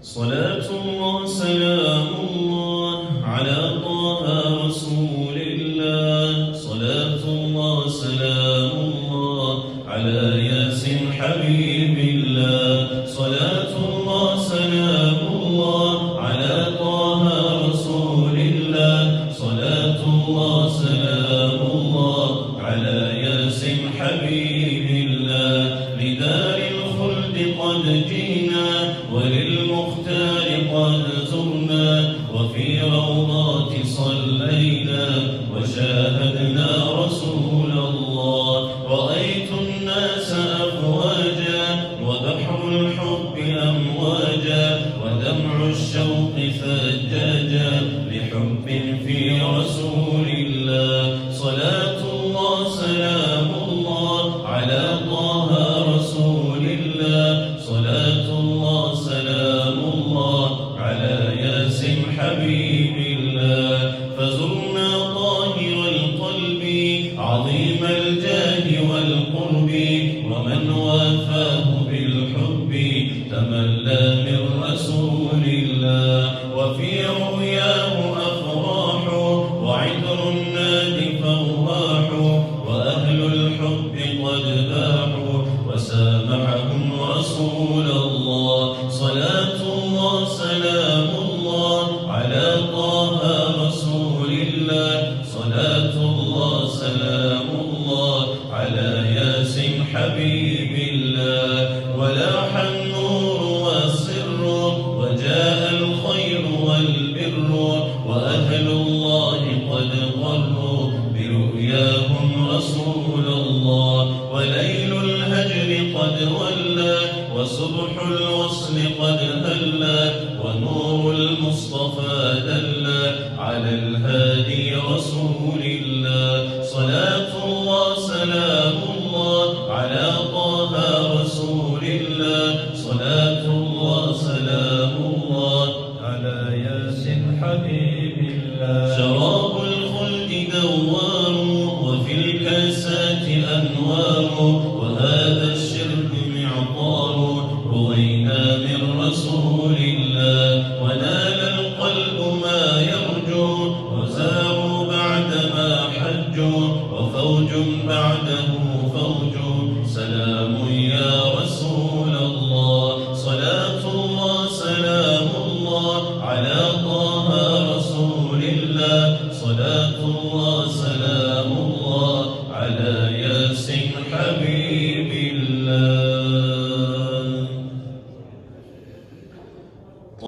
صلاة الله سلام الله على طه رسول الله. صلاة الله سلام الله على ياسين حبيب الله. صلاة الله سلام الله على طه رسول الله. صلاة الله سلام الله على ياسين حبيب الله. لدار الخلد قد جينا وللمختار قد زرنا وفي روضات صلينا وشاهدنا رسول الله. رأيت الناس أفواجا وبحر الحب أمواجا ودمع الشوق ثجاجا لحب في رسول الله. صلاة الله سلام الله على طه رسول الله. صلاة الله سلام الله على ياسين حبيب الله. فزرنا طاهر القلب عظيم الجاه والقرب ومن وافاه بالحب تملى من رسول الله. وفي رؤياه أفراح وعطر النادي فواح وأهل الحب قد باحوا وسامحهم رسول الله. صلاة الله سلام الله على طه رسول الله. صلاة الله سلام الله على ياسين حبيب الله. ولاح النور والسر وجاء الخير والبر وأهل الله قد غروا برؤياهم رسول الله. وليل الهجر قد ولى وصبح الوصل قد هلى ونور المصطفى دلى على الهادي رسول الله. صلاة الله سلام الله على طه رسول الله. صلاة الله سلام الله على ياسين حبيب الله. شراب الخلد دوار وفي الكاسات أنوار وهذا الشرب معطار روينا من رسول